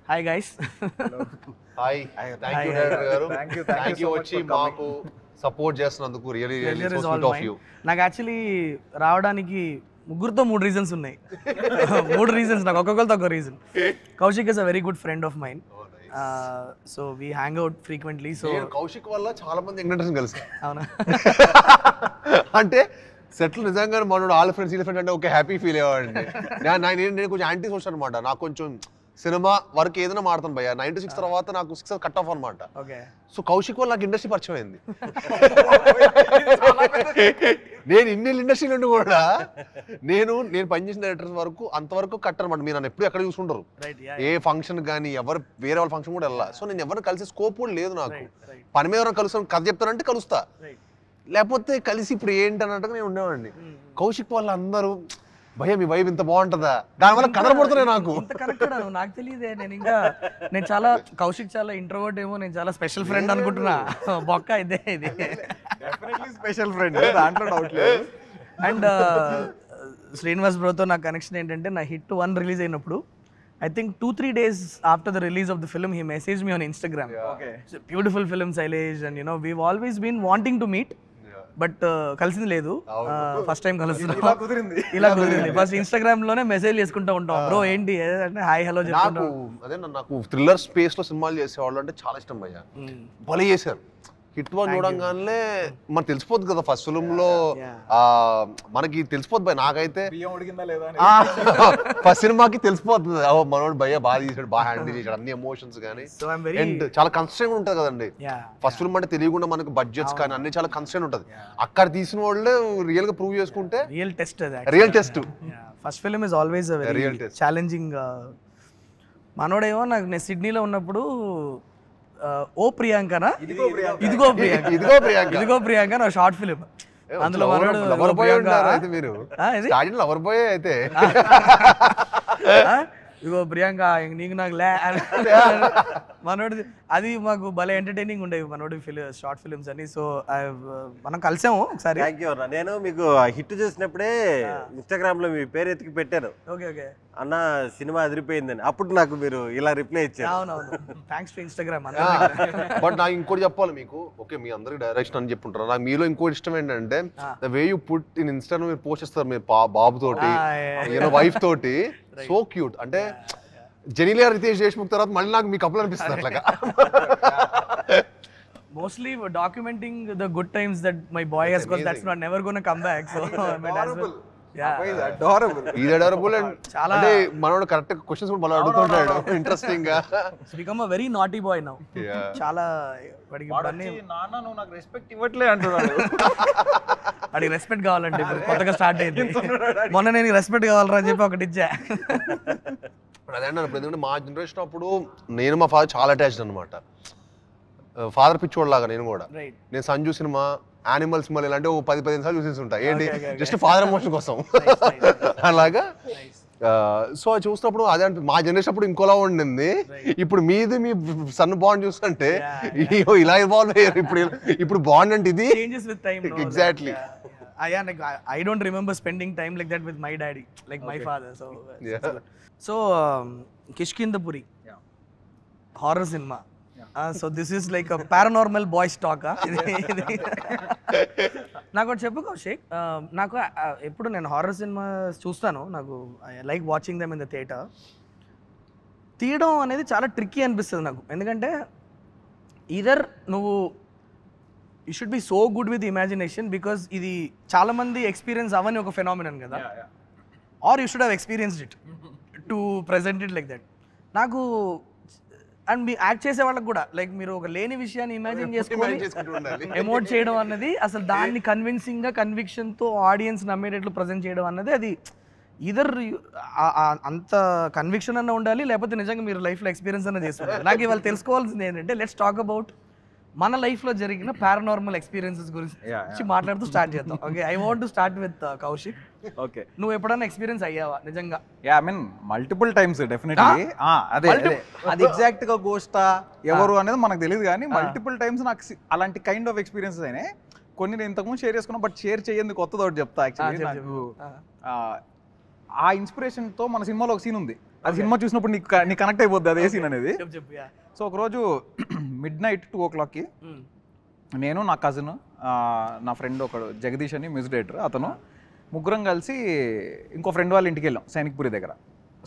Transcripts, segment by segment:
Hi guys. Hi, thank you director గారు. Thank you వచ్చి మాకు సపోర్ట్ చేస్తున్నందుకు. Really so sweet of you. నాకు యాక్చువల్లీ రావడానికి ముగ్గురుతో 3 రీజన్స్ ఉన్నాయి. 3 రీజన్స్ నాకు, ఒక్కొక్కరితో ఒక reason. Kaushik is a very good friend of mine. So we hang out frequently. So Kaushik వల్ల చాలా మంది యంగ్‌జనరేషన్ కలిసి అవునా అంటే సెటిల్ నిజంగానే మనోడు వాళ్ళ ఫ్రెండ్స్ వీళ్ళ ఫ్రెండ్ అంటే ఒక హ్యాపీ ఫీల్ అయ్యేవాడిని. నేను కొంచెం యాంటీ సోషల్ అనమాట. నాకు కొంచెం సినిమా వరకు ఏదైనా మాడతాను భయ్య. 96 తర్వాత నాకు 6 కట్ ఆఫ్ అనమాట. సో కౌశిక్ వల్ల నాకు ఇండస్ట్రీ పరిచయం అయింది. నేను ఇన్ని ఇండస్ట్రీ నుండి కూడా నేను పనిచేసిన డైరెక్టర్స్ వరకు అంతవరకు కట్ అనమాట. మీరు నన్ను ఎప్పుడు ఎక్కడ చూసుకుంటారు, ఏ ఫంక్షన్ కానీ ఎవరు వేరే వాళ్ళ ఫంక్షన్ కూడా వెళ్ళా. సో నేను ఎవరిని కలిసే స్కోప్ కూడా లేదు నాకు. పని మీద ఎవరైనా కలుస్తాను, కథ చెప్తానంటే కలుస్తా, లేకపోతే కలిసి ఇప్పుడు ఏంటి అన్నట్టుగా నేను ఉండేవాడిని. కౌశిక్ వల్ల అందరూ భయ్య మీ వైబ్ ఇంత బాగుంటుందా, దానివల్ల కనబడుతున్నాయి నాకు. నాకు తెలియదే. నేను చాలా కౌశిక్ చాలా ఇంట్రోవర్ట్ ఏమో, నేను చాలా స్పెషల్ ఫ్రెండ్ అనుకుంటున్నా. బొక్క ఇదే ఇది స్పెషల్ ఫ్రెండ్, దాంట్లో డౌట్ లేదు. అండ్ శ్రీనివాస్ బ్రోతో నా కనెక్షన్ ఏంటంటే, నా హిట్ 1 రిలీజ్ అయినప్పుడు I think 2-3 days after the release of the film, he messaged me on Instagram. Okay. It's a beautiful film, Sailesh, and we've always been wanting to meet. But కలిసింది లేదు. First time కలుస్తున్నాం. ఇలా కుదిరింది. First Instagram లోనే message చేసుకుంటూ ఉంటాం, bro ఏంటి అంటే హాయ్ హలో చెప్పుకుంటాం. అదే నాకు థ్రిల్లర్ స్పేస్ లో సినిమాలు చేసేవాళ్ళు అంటే చాలా ఇష్టం భయ్య. భలే చేశారు. హిట్ 1 చూడంగానే మనకు తెలిసిపోద్ది కదా, ఫస్ట్ ఫిల్మ్ లో మనకి తెలిసిపోద్ది భయ్య. నాకైతే ఫస్ట్ సినిమాకి తెలిసిపోతుంది, మనోడు భయ్య బాగా తీసాడు, బాగా హ్యాండిల్ చేశాడు, అన్ని ఎమోషన్స్ కానీ. అండ్ చాలా కన్స్ట్రెంట్ ఉంటుంది కదండి ఫస్ట్ ఫిల్మ్ అంటే. తెలియకుండా మనకు బడ్జెట్స్ కానీ అన్ని చాలా కన్స్ట్రెంట్ ఉంటుంది. అక్కడ తీసిన వాళ్ళే రియల్ గా ప్రూవ్ చేసుకుంటే real test. First film is always a very challenging. మనోడేమో నాకు నేను సిడ్నీలో ఉన్నప్పుడు ఓ ప్రియాంకనా ఇదిగో ప్రియాంక నా షార్ట్ ఫిలిం. అందులో ఇగో ప్రియాంక నీకు నాకు మనోడి అది మాకు భలే ఎంటర్టైనింగ్ ఉండేవి మనోడి షార్ట్ ఫిలిమ్స్ అని. సో మనం కలిసాము ఒకసారి. నేను మీకు హిట్ చేసినప్పుడే ఇన్స్టాగ్రామ్ లో మీ పేరు ఎత్తికి పెట్టాను, అన్న సినిమా అదిరిపోయిందని. అప్పుడు నాకు మీరు ఇలా రిప్లై ఇచ్చారు. అవునవును, థ్యాంక్స్ టు ఇన్స్టాగ్రామ్. బట్ నాకు ఇంకోటి చెప్పాలి మీకు. ఓకే మీ అందరికి డైరెక్షన్ అని చెప్పుంటారు, నాకు మీలో ఇంకోటి ఇష్టం ఏంటంటే the way you put in Instagram మీరు పోస్ట్ చేస్తారు, మీరు బాబు తోటి వైఫ్ తోటి. So cute. అంటే జెనిలియా రితేష్ దేశ్ముఖ్ తర్వాత మళ్ళీ నాకు మీ కపుల్ అనిపిస్తుంది అట్లాగా. Mostly documenting the good times that my boy has got. That's not never going to come back. So adorable and అంటే మనోడు కరెక్ట్ క్వశ్చన్స్ కూడా మళ్ళీ అడుగుతుంటాడు ఇంట్రెస్టింగ్ గా. He's become a very naughty boy now. చాలా వాడికి నాన్న నువ్వు నాకు రెస్పెక్ట్ ఇవ్వట్లే అంటున్నాడు. వాడికి రెస్పెక్ట్ కావాలంటే ఇప్పుడు కొత్తగా స్టార్ట్ అయింది. మొన్న నేను రెస్పెక్ట్ కావాలరా అని చెప్పి ఒకటి ఇచ్చా. అదే అప్పుడు ఎందుకంటే మా జనరేషన్ అప్పుడు నేను మా ఫాదర్ చాలా అటాచ్డ్ అనమాట. ఫాదర్ పిచ్చోడ్లాగా నేను కూడా. నేను సంజు సినిమా, యానిమల్ సినిమాలు ఇలాంటి 10-15 సార్లు చూసేసి ఉంటా. ఏంటి జస్ట్ ఫాదర్ ఎమోషన్ కోసం అలాగా. సో అది చూసినప్పుడు అదే అంటే మా జనరేషన్ అప్పుడు ఇంకోలా ఉండింది. ఇప్పుడు మీది మీ సన్ బాండ్ చూస్తుంటే ఇలా ఇవాల్వ్ అయ్యారు. ఇప్పుడు బాండ్ అంటే ఇది exactly. I don't remember spending time like that with my daddy, like my father. So Kishkindapuri, horror cinema. So this is like a paranormal boys talk. నాకు ఒకటి చెప్పు కౌశిక్, నాకు ఎప్పుడు నేను హారర్ సినిమా చూస్తాను, నాకు I like watching them in the theatre. తీయడం అనేది చాలా ట్రిక్కీ అనిపిస్తుంది నాకు. ఎందుకంటే ఈదర్ నువ్వు you should be so good with imagination, because ఇది చాలా మంది ఎక్స్పీరియన్స్ అవని ఒక ఫెనామినన్ కదా, or you should have experienced it to present it like that. నాకు అండ్ మీ యాక్ట్ చేసే వాళ్ళకి కూడా లైక్ మీరు ఒక లేని విషయాన్ని ఇమాజిన్ చేసుకొని ఎమోట్ చేయడం అన్నది, అసలు దాన్ని కన్విన్సింగ్గా కన్విక్షన్తో ఆడియన్స్ నమ్మేటట్లు ప్రజెంట్ చేయడం అన్నది, అది ఇదర్ అంత కన్విక్షన్ అన్న ఉండాలి, లేకపోతే నిజంగా మీరు లైఫ్లో ఎక్స్పీరియన్స్ అన్న చేస్తున్నారు. నాకు ఇవాళ తెలుసుకోవాల్సింది ఏంటంటే, లెట్స్ టాక్ అబౌట్ మన లైఫ్లో జరిగిన పారానార్మల్ ఎక్స్పీరియన్సెస్ గురించి మాట్లాడుతూ స్టార్ట్ చేద్దాం. Okay, I want to start with Kaushik. Okay, నువ్వు ఎప్పుడైనా ఎక్స్పీరియన్స్ అయ్యావా నిజంగా? I mean multiple times definitely. అదే అది ఎగ్జాక్ట్ గా గోస్టా ఎవరు అనేది మనకు తెలియదు, కానీ మల్టిపుల్ టైమ్స్ నాకు అలాంటి కైండ్ ఆఫ్ ఎక్స్పీరియన్సెస్ అయినాయి. కొన్ని నేను ఇంతకుముందు షేర్ చేసుకున్నా, బట్ షేర్ చేయండి కొత్తది ఒకటి చెప్తా. యాక్చువల్లీ నాకు ఆ ఇన్స్పిరేషన్తో మన సినిమాలో ఒక సీన్ ఉంది, అది సినిమా చూసినప్పుడు నీకు కనెక్ట్ అయిపోద్ది అదే సీన్ అనేది. చెప్పు. సో ఒకరోజు midnight 2 o'clockకి నేను, నా కజిన్, నా ఫ్రెండ్ ఒకడు జగదీష్ అని మ్యూజిక్ డైరెక్టర్, అతను ముగ్గురం కలిసి ఇంకో ఫ్రెండ్ వాళ్ళ ఇంటికి వెళ్ళాం సైనిక్పురి దగ్గర.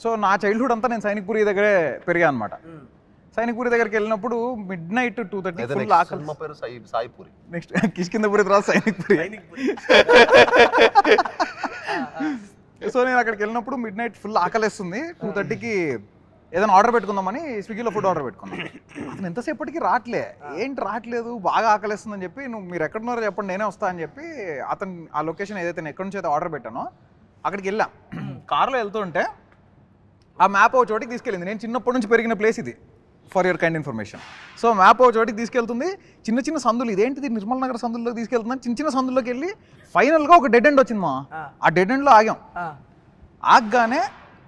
సో నా చైల్డ్హుడ్ అంతా నేను సైనిక్పురి దగ్గరే పెరిగా అనమాట. సైనిక్పురి దగ్గరికి వెళ్ళినప్పుడు midnight 2:30 ఫుల్ ఆకలి. సాయిపూరి నెక్స్ట్ కిష్కిందపురి తర్వాత సైనిక్పురి. సో నేను అక్కడికి వెళ్ళినప్పుడు midnight ఫుల్ ఆకలిస్తుంది. 2:30కి ఏదైనా ఆర్డర్ పెట్టుకుందామని స్విగ్గీలో ఫుడ్ ఆర్డర్ పెట్టుకున్నాను. అతను ఎంతసేపటికి రావట్లేదు, బాగా ఆకలిస్తుందని చెప్పి, మీరు ఎక్కడున్నారో చెప్పండి నేనే వస్తా అని చెప్పి అతను ఆ లొకేషన్ ఏదైతే నేను ఎక్కడి నుంచి అయితే ఆర్డర్ పెట్టానో అక్కడికి వెళ్ళాం. కార్లో వెళ్తుంటే ఆ మ్యాప్ ఒక చోటికి తీసుకెళ్ళింది. నేను చిన్నప్పటి నుంచి పెరిగిన ప్లేస్ ఇది, for your kind information. So map ఒక చోటికి తీసుకెళ్తుంది, చిన్న చిన్న సందులు, ఇదేంటిది నిర్మల్ నగర్ సందుల్లోకి తీసుకెళ్తున్నాను. చిన్న చిన్న సందుల్లోకి వెళ్ళి ఫైనల్గా ఒక డెడ్ ఎండ్ వచ్చింది. ఆ డెడ్ ఎండ్లో ఆగాం. ఆగగానే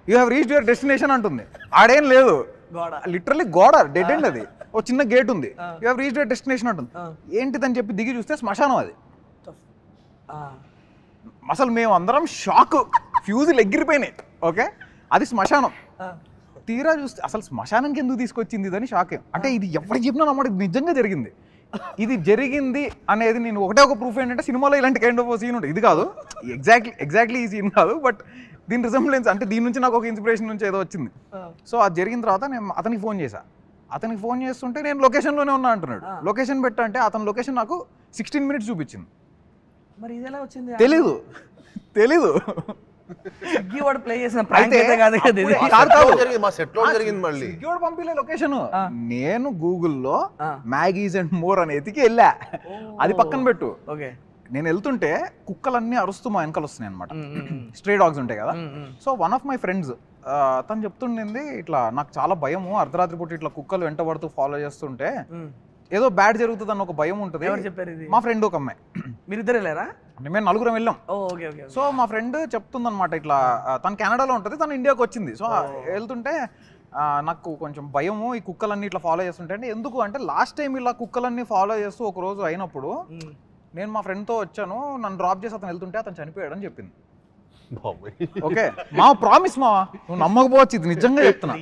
you have reached your destination అంటుంది. ఆడేం లేదు, లిటరల్లీ గోడ, డెడ్ ఎండ్ అది, ఒక చిన్న గేట్ ఉంది. You have reached your destination అంటుంది. ఏంటిదని చెప్పి దిగి చూస్తే శ్మశానం అది. అసలు మేము అందరం షాక్, ఫ్యూజులు ఎగిరిపోయినాయి. ఓకే, అది శ్మశానం. తీరా చూస్తే అసలు శ్మశానానికి ఎందుకు తీసుకొచ్చింది ఇదని షాక్. అంటే ఇది ఎవరికి చెప్పినా నమ్మడం, ఇది నిజంగా జరిగింది. ఇది జరిగింది అనేది నేను ఒకటే ఒక ప్రూఫ్ ఏంటంటే సినిమాలో ఇలాంటి కైండ్ ఆఫ్ సీన్ ఉంటుంది. ఇది కాదు ఎగ్జాక్ట్లీ ఈ సీన్ కాదు, బట్ దీని రిజంబ్లెన్స్ అంటే దీని నుంచి నాకు ఒక ఇన్స్పిరేషన్ నుంచి ఏదో వచ్చింది. సో అది జరిగిన తర్వాత నేను అతనికి ఫోన్ చేశా. అతనికి ఫోన్ చేస్తుంటే నేను లొకేషన్లోనే ఉన్నా అంటున్నాడు. లొకేషన్ పెట్టా అంటే అతని లొకేషన్ నాకు 16 minutes చూపించింది. మరి ఇది ఎలా వచ్చింది? తెలీదు. స్విగ్గీ వాడు ప్లే చేసిన ప్రాంక్ అయితే కాదు కదా ఇది. మా సెట్ లో జరిగింది. మళ్ళీ స్విగ్గీ వాడు పంపిలే లొకేషన్. నేను గూగుల్లో మ్యాగీస్ అండ్ మోర్ అని ఎతికి వెళ్ళా. అది పక్కన పెట్టు. ఓకే, నేను వెళ్తుంటే కుక్కలన్నీ అరుస్తూ మా వెనకాల వస్తున్నాయి అనమాట. స్ట్రే డాగ్స్ ఉంటాయి కదా. So one of my friends తను చెప్తుండింది, ఇట్లా నాకు చాలా భయము, అర్ధరాత్రి పూట ఇట్లా కుక్కలు వెంట పడుతూ ఫాలో చేస్తుంటే ఏదో బ్యాడ్ జరుగుతుంది అన్న ఒక భయం ఉంటుంది. ఎవరు చెప్పారు ఇది? మా ఫ్రెండ్ ఒక అమ్మాయి. మీరిద్దరు వెళ్ళారా? మేము 4 వెళ్ళాం. ఓకే. సో మా ఫ్రెండ్ చెప్తుందన్నమాట, ఇట్లా తను కెనడాలో ఉంటుంది, తను ఇండియాకి వచ్చింది. సో వెళ్తుంటే నాకు కొంచెం భయము, ఈ కుక్కలన్నీ ఇట్లా ఫాలో చేస్తుంటే. అంటే ఎందుకు అంటే లాస్ట్ టైం ఇలా కుక్కలన్నీ ఫాలో చేస్తూ ఒక రోజు అయినప్పుడు నేను మా ఫ్రెండ్తో వచ్చాను, నన్ను డ్రాప్ చేసి అతను వెళ్తుంటే అతను చనిపోయాడు అని చెప్పింది. ఓకే, మా ప్రామిస్ మా, నువ్వు నమ్మకపోవచ్చు, ఇది నిజంగా చెప్తున్నా.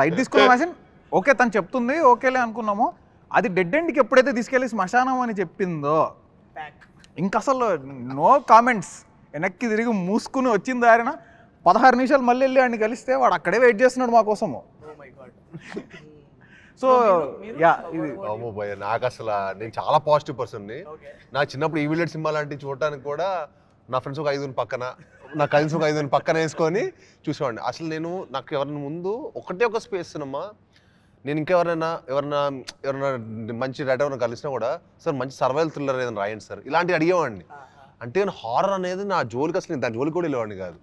లైట్ తీసుకున్నాం. ఓకే తను చెప్తుంది, ఓకేలే అనుకున్నాము. అది డెడ్ ఎండ్కి ఎప్పుడైతే తీసుకెళ్ళి శ్మశానం అని చెప్పిందో ఇంకా అసలు నో కామెంట్స్. వెనక్కి తిరిగి మూసుకుని వచ్చిన దారిన 16 నిమిషాలు మళ్ళీ వెళ్ళి వాడిని కలిస్తే వాడు అక్కడే వెయిట్ చేస్తున్నాడు మా కోసము. సో యా, ఇది నాకు అసలు నేను చాలా పాజిటివ్ పర్సన్ని. నా చిన్నప్పుడు ఈ విలేజ్ సినిమా లాంటివి చూడటానికి కూడా నా ఫ్రెండ్స్ ఒక 5 పక్కన, నా కజిన్స్ ఒక 5 పక్కన వేసుకొని చూసేవాడిని. అసలు నేను నాకు ఎవరిని ముందు ఒకటే ఒక స్పేస్ సినిమా, నేను ఇంకెవరైనా మంచి రైటర్ ఎవరైనా కలిసినా కూడా, సార్ మంచి సర్వైవల్ థ్రిల్లర్ ఏదైనా రాయండి సార్, ఇలాంటివి అడిగేవాడిని. అంటే నేను హారర్ అనేది నా జోలికి అసలు దాని జోలికి కూడా వెళ్ళేవాడిని కాదు.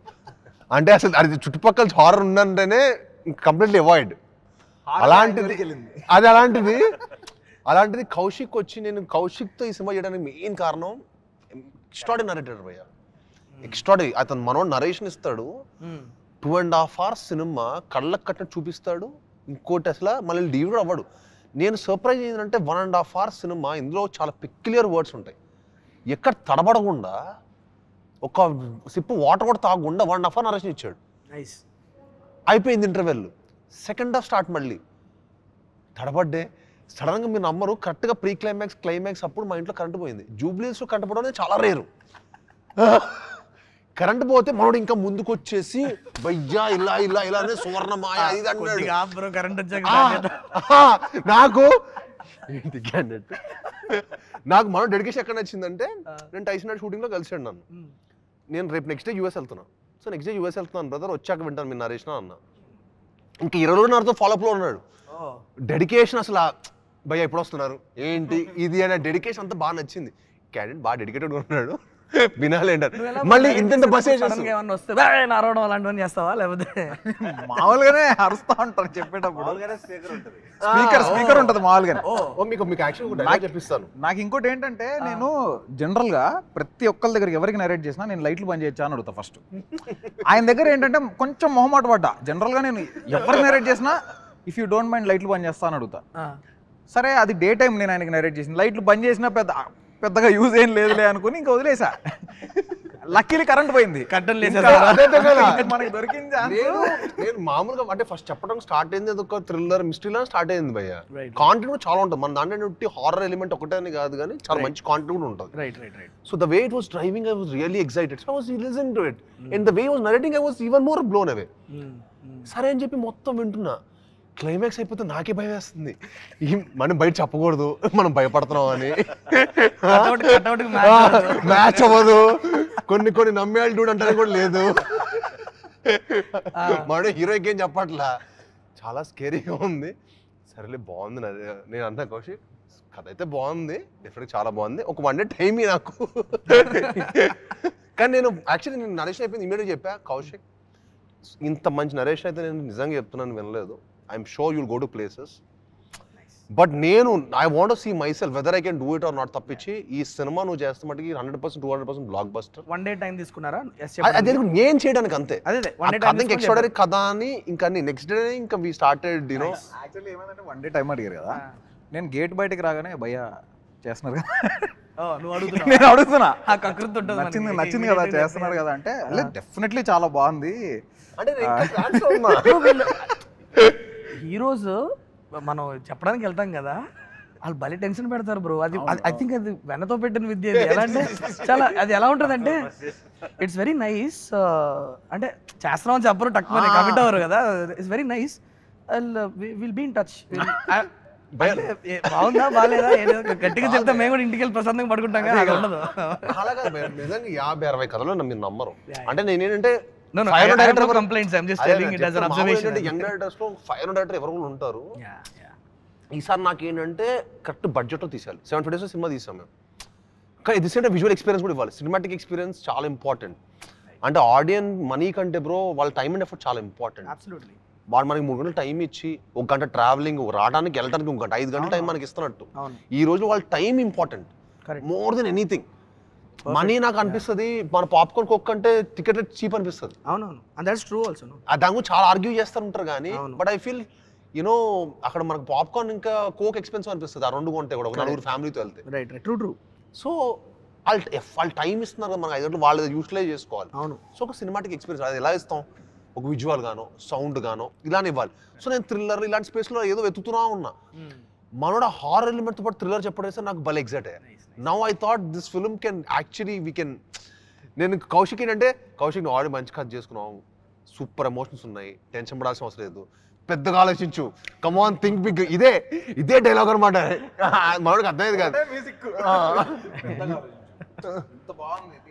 అంటే అసలు అది చుట్టుపక్కల హారర్ ఉందంటేనే కంప్లీట్లీ అవాయిడ్. అలాంటిది కౌశిక్ వచ్చి, నేను కౌశిక్తో ఈ సినిమా చేయడానికి మెయిన్ కారణం ఎక్స్ట్రాడరీ నరేటర్ భయ్య. ఎక్స్ట్రాడరీ. అతను మనోడు నరేషన్ ఇస్తాడు, 2.5 hours సినిమా కళ్ళకు కట్టినట్టు చూపిస్తాడు. ఇంకోటి అసలు మళ్ళీ లీవ్ కూడా అవ్వడు. నేను సర్ప్రైజ్ ఏంటంటే 1.5 hours సినిమా, ఇందులో చాలా పెక్యులియర్ వర్డ్స్ ఉంటాయి. ఎక్కడ తడబడకుండా, ఒక సిప్పు వాటర్ కూడా తాగకుండా 1.5 hours నరేషన్ ఇచ్చాడు. అయిపోయింది ఇంటర్వెల్. Second half start. మళ్ళీ తడబడ్డే సడన్గా మీరు నమ్మరు, కరెక్ట్గా ప్రీ క్లైమాక్స్ అప్పుడు మా ఇంట్లో కరెంట్ పోయింది. జూబ్లీస్లో కరెంట్ పోవడం అనేది చాలా రేరు. కరెంట్ పోతే మనోడు ఇంకా ముందుకు వచ్చేసి భయ్యా ఇలా ఇలా ఇలా అనే సువర్ణమాయ ఇది అన్నాడు. నాకు మనోడు డెడికేషన్ ఎక్కడ నచ్చిందంటే, నేను టైసన్ షూటింగ్లో కలిసాడు నన్ను. నేను రేపు నెక్స్ట్ డే యూఎస్ వెళ్తున్నాను. సో నెక్స్ట్ డే యూఎస్ వెళ్తున్నాను బ్రదర్, వచ్చాక వింటాను మీరు నరేషన్ అన్న. ఇంకా 20 రోజులు నాతో ఫాలోఅప్లో ఉన్నాడు. డెడికేషన్ అసలు భయ్య ఎప్పుడు వస్తున్నారు ఏంటి ఇది అనే డెడికేషన్ అంతా బాగా నచ్చింది. క్యాండిడేట్ బాగా డెడికేటెడ్గా ఉన్నాడు. వినాలేంటారు. మళ్ళీ ఇంత బస్ అలాంటివన్నీ చేస్తావా? లేకపోతే మామూలుగానే అరుస్తా ఉంటారు చెప్పేటప్పుడు. స్పీకర్ ఉంటుంది మామూలుగానే. చెప్పిస్తాను. నాకు ఇంకోటి ఏంటంటే, నేను జనరల్ గా ప్రతి ఒక్కరి దగ్గర ఎవరికి నరేట్ చేసినా నేను లైట్లు బంద్ చేయొచ్చా అని అడుగుతా ఫస్ట్. ఆయన దగ్గర ఏంటంటే కొంచెం మొహమాట పడ్డా. జనరల్ గా నేను ఎవరికి నరేట్ చేసినా ఇఫ్ యూ డోంట్ మైండ్ లైట్లు బంద్ చేస్తా అని అడుగుతా. సరే అది డే టైం నేను ఆయనకి నరేట్ చేసిన, లైట్లు బంద్ చేసినా పెద్దగా యూజ్ ఏం లేదులే అనుకుని ఇంకా వదిలేసా. లక్కీలీ కరెంట్ పోయింది. కట్టం లేదు మనకి దొరికింది. నేను మామూలుగా అంటే ఫస్ట్ చెప్పడం స్టార్ట్ అయింది ఒక థ్రిల్లర్ మిస్టరీలా స్టార్ట్ అయింది భయ్య. Right. కాంటెంట్ కూడా చాలా ఉంటుంది మన దాంట్లో హారర్ ఎలిమెంట్ ఒకటే అని కాదు కానీ చాలా మంచి కాంటెంట్ కూడా ఉంటుంది. Right right right. So the way it was driving, I was really excited. So I was listening to it. And the way he was narrating, I was even more blown away. సరే అని చెప్పి మొత్తం వింటున్నా. Climax అయిపోతే నాకే భయం వేస్తుంది. మనం బయట చెప్పకూడదు మనం భయపడుతున్నాం అని. మ్యాచ్ అవ్వదు. కొన్ని నమ్మేయాలి డూడ్ అంటే కూడా లేదు. మన హీరోకి ఏం చెప్పట్లా. చాలా స్కేరీగా ఉంది. సరేలే బాగుంది. నేను అంతా కౌశిక్ కథ అయితే బాగుంది, డెఫినెట్గా చాలా బాగుంది. ఒక 1 day టైం నాకు. కానీ నేను యాక్చువల్లీ నేను నరేషన్ అయిపోయింది ఇమీడియట్గా చెప్పా కౌశిక్ ఇంత మంచి నరేషన్ అయితే నేను నిజంగా చెప్తున్నాను వినలేదు. I'm sure you'll go to places but నేను I want to see myself whether I can do it or not తప్పించి ఈ సినిమా నువ్వు చేస్తే మటుకి 100% 200% బ్లాక్ బస్టర్. 1 day టైం తీసుకున్నారా? అదే నేను చేయడానికి అంతే. అదే ఎక్స్ట్రాడరీ కథ అని ఇంకా నెక్స్ట్ డే ఇంకా వి స్టార్టెడ్ యూనో. యాక్చువల్లీ ఏమైందంటే 1 day టైం అడిగారు కదా, నేను గేట్ బయటకి రాగానే భయ్యా చేస్తున్నారు కదా, నువ్వు అడుగుతున్నా, నేను అడుగుతున్నా నచ్చింది నచ్చింది కదా చేస్తున్నారు కదా అంటే డెఫినెట్లీ చాలా బాగుంది అంటే హీరోస్ మనం చెప్పడానికి వెళ్తాం కదా, వాళ్ళు భలే టెన్షన్ పెడతారు బ్రో. అది ఐ థింక్ అది వెనతో పెట్టిన విద్య. ఎలా అంటే చాలా అది ఎలా ఉంటుంది అంటే ఇట్స్ వెరీ నైస్. అంటే చేస్తున్నామని చెప్పరు, టక్కుమని కమిట్ అవ్వరు కదా. It's very nice. Will be in touch. బాగుందా బాగాలేదా గట్టిగా చెప్తే మేము కూడా ఇంటికి వెళ్ళి ప్రశాంతంగా పడుకుంటాం కదా, అది ఉండదు. అలాగా నిజంగా 50-60 కథలు మీరు నమ్మరు. అంటే నేనేంటంటే complaints I'm just telling it as an observation. Young directors లో 500 డైరెక్టర్ ఎవరు ఉంటారు. ఈసారి నాకేంటంటే కరెక్ట్ బడ్జెట్ లో తీసాలి. 750 days సినిమా తీసాం మేము. కానీ దిస్ అంటే విజువల్ ఎక్స్పీరియన్స్ కూడా ఇవ్వాలి. సినిమాటిక్ ఎక్స్పీరియన్స్ చాలా ఇంపార్టెంట్. అంటే ఆడియన్స్ మనీ కంటే బ్రో వాళ్ళ టైం అండ్ ఎఫర్ట్ చాలా ఇంపార్టెంట్. అబ్సల్యూట్లీ. వాడు మనకి 3 గంటలు టైం ఇచ్చి 1 గంట ట్రావెలింగ్ రావడానికి వెళ్ళడానికి 1 గంట 5 గంటల టైం మనకి ఇస్తున్నట్టు ఈ రోజు వాళ్ళ time important more than anything. Money నాకు అనిపిస్తుంది మన పాప్కార్న్ కోక్ అంటే టికెట్ చీప్ అనిపిస్తుంది. అవునవును, అండ్ దట్స్ ట్రూ ఆల్సో. దాని గురించి చాలా ఆర్గ్యూ చేస్తారు ఉంటారు కానీ బట్ ఐ ఫీల్ యూనో అక్కడ మనకు పాప్కార్న్ ఇంకా కోక్ ఎక్స్పెన్సివ్ అనిపిస్తుంది. ఆ 2 కొంటే కూడా ఒక 4 ఫ్యామిలీతో వెళ్తే. Right right, true true. So వాళ్ళు టైం ఇస్తున్నారు కదా మనకు 5 గంటలు వాళ్ళు యూటిలైజ్ చేసుకోవాలి. అవును. సో ఒక సినిమాటిక్ ఎక్స్పీరియన్స్ అది ఎలా ఇస్తాం, ఒక విజువల్ గానో సౌండ్ గానో ఇలానే ఇవ్వాలి. సో నేను థ్రిల్లర్ ఇలాంటి స్పేస్లో ఏదో వెతుకుతున్నా ఉన్నా. మనోడ హారర్ ఎలిమెంట్తో పాటు థ్రిల్లర్ చెప్పడేస్తే నాకు భలే ఎగ్జైట్ అయ్యా. Now I thought this film can actually we can. నేను కౌశిక్ ఏంటంటే కౌశిక్ ఆల్రెడీ మంచి కథ చేసుకున్నావు, సూపర్ ఎమోషన్స్ ఉన్నాయి, టెన్షన్ పడాల్సిన అవసరం లేదు, పెద్దగా ఆలోచించు, కమ్ ఆన్ థింక్ బిగ్. ఇదే డైలాగ్ అనమాట. మనోడికి అర్థమయ్యేది కాదు. బాగుంది.